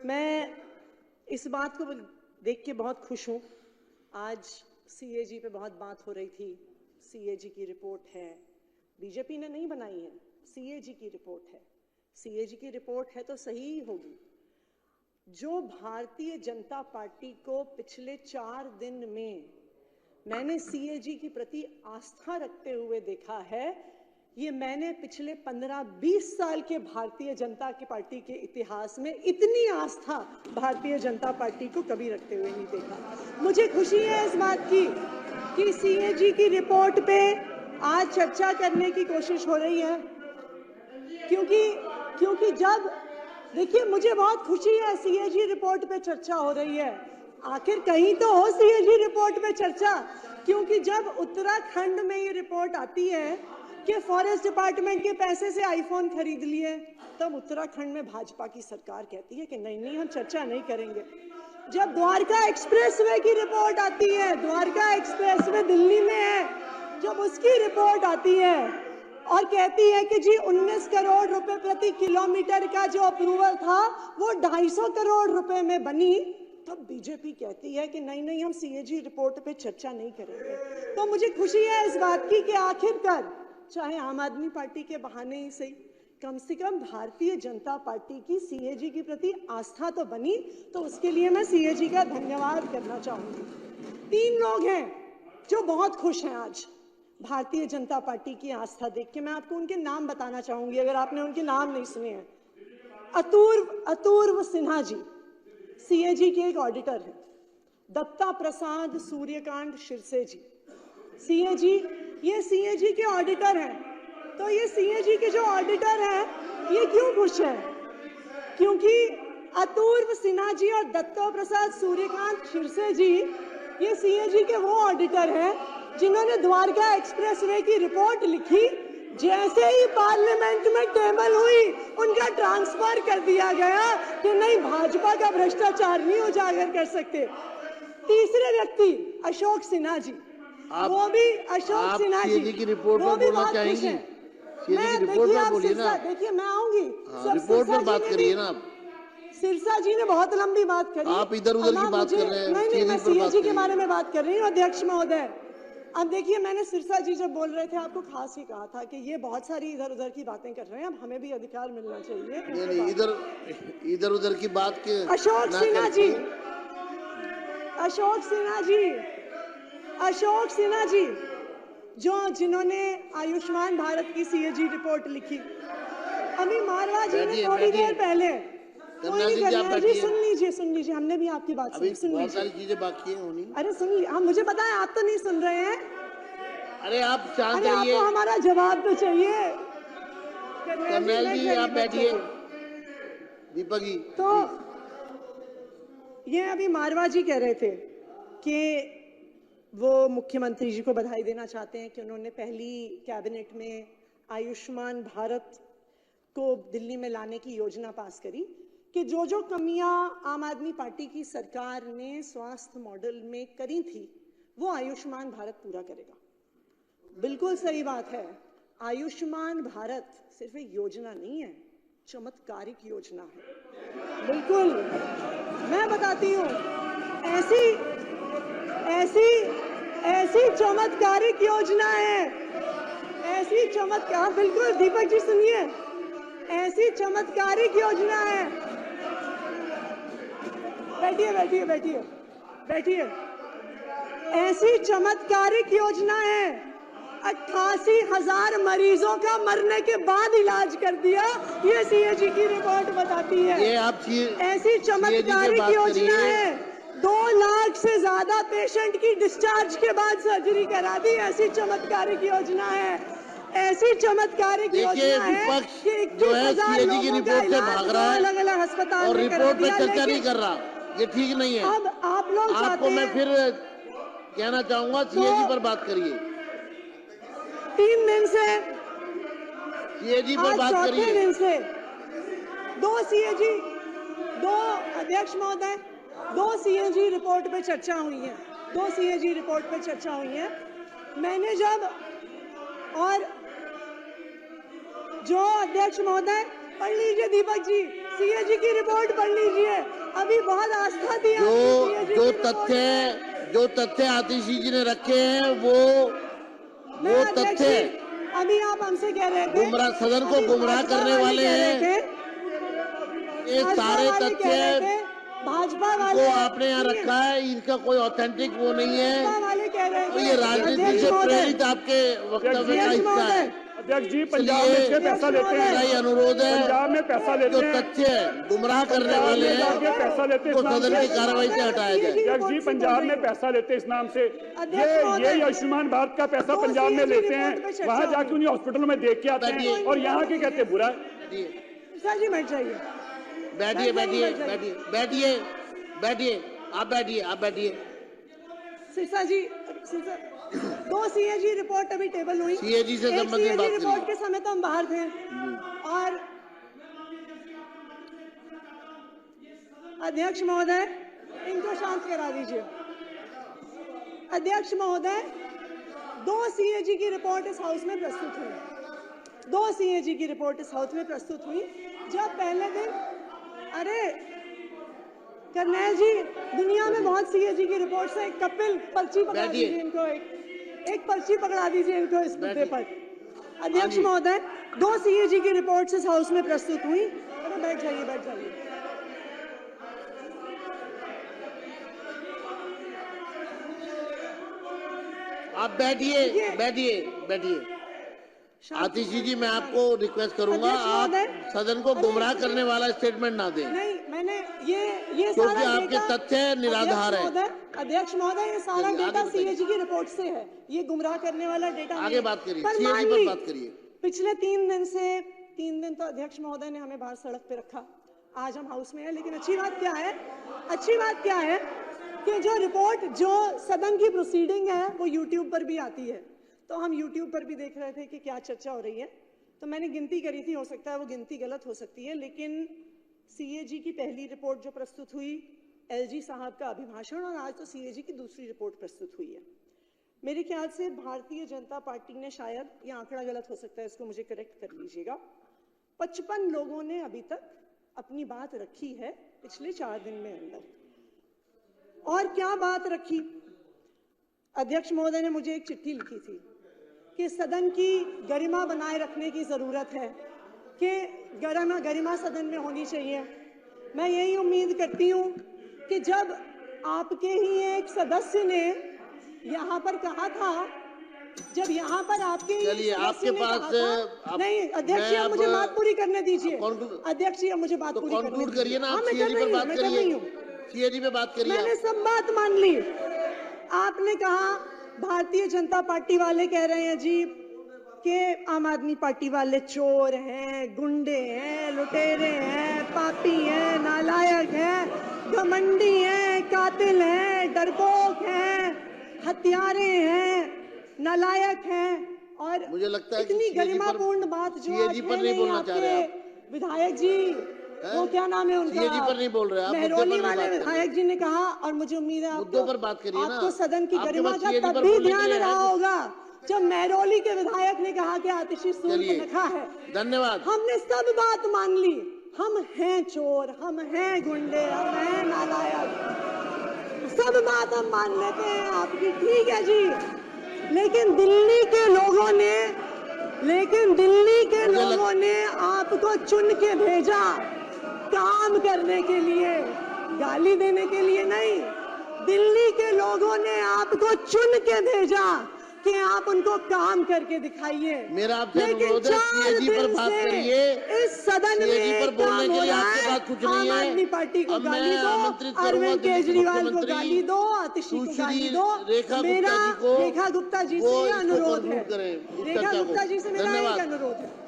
मैं इस बात को देख के बहुत खुश हूँ। आज सीएजी पे बहुत बात हो रही थी। सीएजी की रिपोर्ट है, बीजेपी ने नहीं बनाई है, सीएजी की रिपोर्ट है। सीएजी की रिपोर्ट है तो सही ही होगी। जो भारतीय जनता पार्टी को पिछले 4 दिन में मैंने सीएजी के प्रति आस्था रखते हुए देखा है, ये मैंने पिछले 15-20 साल के भारतीय जनता पार्टी के इतिहास में इतनी आस्था भारतीय जनता पार्टी को कभी रखते हुए नहीं देखा। मुझे खुशी है इस बात की कि सीएजी की रिपोर्ट पे आज चर्चा करने की कोशिश हो रही है, क्योंकि जब देखिए, मुझे बहुत खुशी है सीएजी रिपोर्ट पे चर्चा हो रही है। आखिर कहीं तो हो सीएजी रिपोर्ट पे चर्चा, क्योंकि जब उत्तराखंड में ये रिपोर्ट आती है कि फॉरेस्ट डिपार्टमेंट के पैसे से आईफोन खरीद लिए, तब उत्तराखंड में भाजपा की सरकार कहती है कि नहीं हम चर्चा नहीं करेंगे। जब द्वारका एक्सप्रेसवे की रिपोर्ट आती है, द्वारका एक्सप्रेसवे दिल्ली में है, जब उसकी रिपोर्ट आती है और कहती है कि जी 19 करोड़ रुपए प्रति किलोमीटर का जो अप्रूवल था वो 250 करोड़ रुपए में बनी, तब बीजेपी कहती है कि नहीं हम सीएजी रिपोर्ट पे चर्चा नहीं करेंगे। तो मुझे खुशी है इस बात की कि आखिरकार चाहे आम आदमी पार्टी के बहाने ही सही, कम से कम भारतीय जनता पार्टी की सीएजी के प्रति आस्था तो बनी, तो उसके लिए मैं सीएजी का धन्यवाद करना चाहूंगी। 3 लोग हैं जो बहुत खुश हैं आज भारतीय जनता पार्टी की आस्था देख के। मैं आपको उनके नाम बताना चाहूंगी अगर आपने उनके नाम नहीं सुने हैं। अतुर्व सिन्हा जी सीएजी के एक ऑडिटर हैं। दत्ता प्रसाद सूर्यकांत शिरसे जी सीएजी, ये सीएजी के ऑडिटर हैं। तो ये सीएजी के जो ऑडिटर हैं ये क्यों खुश हैं? क्योंकि अतुर्व सिन्हा जी और दत्ता प्रसाद सूर्यकांत शिरसे जी ये सीएजी के वो ऑडिटर हैं जिन्होंने द्वारका एक्सप्रेसवे की रिपोर्ट लिखी। जैसे ही पार्लियामेंट में टेबल हुई, उनका ट्रांसफर कर दिया गया कि नहीं, भाजपा का भ्रष्टाचार नहीं उजागर कर सकते। तीसरे व्यक्ति अशोक सिन्हा जी, वो भी अशोक सिन्हा जी की रिपोर्ट वो भी बहुत खुश चाहेंगी? मैं देखिए मैं आऊंगी, रिपोर्ट पर बात करिए ना आप। सिरसा जी ने बहुत लंबी बात करी, आप इधर उधर की बात कर रहे हैं। नहीं, मैं सीएजी के बारे में बात कर रही हूँ अध्यक्ष महोदय। अब देखिए, मैंने सिरसा जी जब बोल रहे थे आपको खास ही कहा था कि ये बहुत सारी इधर उधर की बातें कर रहे हैं, अब हमें भी अधिकार मिलना चाहिए। नहीं, इधर उधर की बात के अशोक सिन्हा जी जिन्होंने आयुष्मान भारत की सीएजी रिपोर्ट लिखी। अभी मारवा जी ने थोड़ी देर पहले, सुन लीजिए, हमने भी आपकी बात सुनी। बहुत सारी चीजें बाकी हैं होनी। अरे सुन लीजिए, हम मुझे पता है आप तो नहीं सुन रहे हैं। अरे आप शांत रहिए, आपको हमारा जवाब तो चाहिए। कर्नल जी आप बैठिए। दीपक जी, तो ये अभी मारवा जी कह रहे थे कि वो मुख्यमंत्री जी को बधाई देना चाहते हैं कि उन्होंने पहली कैबिनेट में आयुष्मान भारत को दिल्ली में लाने की योजना पास करी, कि जो कमियां आम आदमी पार्टी की सरकार ने स्वास्थ्य मॉडल में करी थी वो आयुष्मान भारत पूरा करेगा। बिल्कुल सही बात है। आयुष्मान भारत सिर्फ एक योजना नहीं है, चमत्कारिक योजना है। बिल्कुल, मैं बताती हूँ, ऐसी चमत्कारिक योजना है, ऐसी चमत्कार, बिल्कुल दीपक जी सुनिए, ऐसी चमत्कारिक योजना है। बैठिए। ऐसी चमत्कारिक योजना है, 88,000 मरीजों का मरने के बाद इलाज कर दिया, ये सीएजी की रिपोर्ट बताती है। ये आप ऐसी चमत्कारिक योजना है, 2 लाख से ज्यादा पेशेंट की डिस्चार्ज के बाद सर्जरी करा दी, ऐसी चमत्कारिक योजना है। ऐसी चमत्कारिक योजना है कि 21,000 लोगों का इलाज अलग-अलग अस्पताल में करा दिया। रिपोर्ट पे चर्चा नहीं कर रहा, ये ठीक नहीं है। अब आप लोग आपको मैं फिर कहना चाहूंगा, सीएजी पर बात करिए। 3 दिन से सीएजी पर बात करिए। 4 दिन से 2 सीएजी, 2 अध्यक्ष महोदय, 2 सीएजी रिपोर्ट पे चर्चा हुई है। 2 सीएजी रिपोर्ट पे चर्चा हुई है। मैंने जब, और जो अध्यक्ष महोदय, पढ़ लीजिए दीपक जी, सीएजी की रिपोर्ट पढ़ लीजिए। अभी बहुत आस्था थी जो तथ्य आतिशी जी ने रखे हैं वो तथ्य अभी आप हमसे कह रहे थे गुमराह सदन को गुमराह करने वाले हैं। ये सारे तथ्य भाजपा को वाले आपने यहाँ रखा है, इनका कोई ऑथेंटिक वो नहीं है। वाले कह रहे तो थे ये राजनीति से प्रेरित आपके वक्तव्य का हिस्सा है। अध्यक्ष जी, पंजाब में से पैसा लेते हैं, मेरा ये अनुरोध है, पंजाब में पैसा लेते जो हैं, तथ्य गुमराह करने वाले हैं पैसा लेते वो सदन की कार्रवाई से हटाया जाए। अध्यक्ष जी, पंजाब में पैसा लेते हैं इस नाम से, ये आयुष्मान भारत का पैसा पंजाब में लेते हैं, वहाँ जाके उन्हें हॉस्पिटलों में देख के आते हैं और यहाँ के कहते बुरा है। सर जी बैठ जाइए, बैठिए बैठिए बैठिए बैठिए बैठिए आप बैठिए। सिरसा जी, दो सीएजी रिपोर्ट अभी टेबल हुई। सीएजी से संबंधित बात करिए। रिपोर्ट के समय तो हम बाहर थे और अध्यक्ष महोदय इनको शांत करा दीजिए। अध्यक्ष महोदय, दो सीएजी की रिपोर्ट इस हाउस में प्रस्तुत हुई। दो सीएजी की रिपोर्ट इस हाउस में प्रस्तुत हुई। जब पहले दिन, अरे करनैल जी, दुनिया में बहुत सीएजी की रिपोर्ट से कपिल पर्ची पकड़ा दीजिए इनको, एक पर्ची पकड़ा दीजिए इनको इस मुद्दे पर। अध्यक्ष महोदय, दो सीएजी की रिपोर्ट इस हाउस में प्रस्तुत हुई। अरे बैठ जाइए, बैठ जाइए। आप बैठिए बैठिए बैठिए। आतिशी जी, मैं आपको रिक्वेस्ट करूंगा, आप सदन को गुमराह करने वाला स्टेटमेंट ना दें। नहीं, मैंने ये क्योंकि आपके तथ्य निराधार है। अध्यक्ष महोदय, ये सारा डेटा सीएजी की रिपोर्ट से है, ये गुमराह करने वाला डेटा आगे बात करिए, सीएजी पर बात करिए। पिछले 3 दिन तो अध्यक्ष महोदय ने हमें बाहर सड़क पे रखा, आज हम हाउस में हैं। लेकिन अच्छी बात क्या है कि जो रिपोर्ट, जो सदन की प्रोसीडिंग है वो यूट्यूब पर भी आती है। तो हम यूट्यूब पर भी देख रहे थे कि क्या चर्चा हो रही है। तो मैंने गिनती करी थी, हो सकता है वो गिनती गलत हो सकती है, लेकिन सीएजी की पहली रिपोर्ट जो प्रस्तुत हुई, एलजी साहब का अभिभाषण, और आज तो सीएजी की दूसरी रिपोर्ट प्रस्तुत हुई है। मेरे ख्याल से भारतीय जनता पार्टी ने, शायद ये आंकड़ा गलत हो सकता है, इसको मुझे करेक्ट कर लीजिएगा, 55 लोगों ने अभी तक अपनी बात रखी है पिछले 4 दिन में अंदर। और क्या बात रखी? अध्यक्ष महोदय ने मुझे एक चिट्ठी लिखी थी कि सदन की गरिमा बनाए रखने की जरूरत है, कि गरिमा सदन में होनी चाहिए। मैं यही उम्मीद करती हूँ कि जब आपके ही एक सदस्य ने यहाँ पर कहा था, जब यहाँ पर आपके आपके पास नहीं, अध्यक्ष जी, मुझे बात पूरी करने दीजिए। अध्यक्ष जी, मुझे बात पूरी कंक्लूड करिए ना, आप सीएजी पर बात करिए, सीएजी पे बात करिए। मैंने सब बात मान ली। आपने कहा भारतीय जनता पार्टी वाले कह रहे हैं जी कि आम आदमी पार्टी वाले चोर हैं, गुंडे हैं, लुटेरे हैं, पापी हैं, नालायक हैं, घमंडी हैं, कातिल हैं, डरपोक हैं, हत्यारे हैं, नालायक हैं। और मुझे लगता है इतनी गरिमापूर्ण बात जो सीएजी पर नहीं बोलना चाह रहे आप। विधायक जी, वो क्या नाम है उनका, सीएजी पर नहीं बोल रहे आप, मेहरौली वाले विधायक जी ने कहा, और मुझे उम्मीद है मुद्दों पर बात करिए ना। आपको सदन की गरिमा का तब भी ध्यान रहा होगा जब मेहरौली के विधायक ने कहा कि आतिशी सूर्पनखा है। धन्यवाद। हमने सब बात मान ली। हम हैं चोर, हम हैं गुंडे, हम हैं नालायक, सब बात हम मान लेते हैं आपकी, ठीक है जी। लेकिन दिल्ली के लोगों ने आपको चुन के भेजा काम करने के लिए, गाली देने के लिए नहीं। दिल्ली के लोगों ने आपको चुन के भेजा कि आप उनको काम करके दिखाइए। मेरा आपसे अनुरोध है, सीएजी पर बात करिए। इस सदन में पर बोलने के लिए आपके पास कुछ नहीं है। आम आदमी पार्टी को गाली दो, अरविंद केजरीवाल को गाली दो, आतिशी को गाली दो। मेरा रेखा गुप्ता जी से अनुरोध है, रेखा गुप्ता जी से मेरा एक अनुरोध है।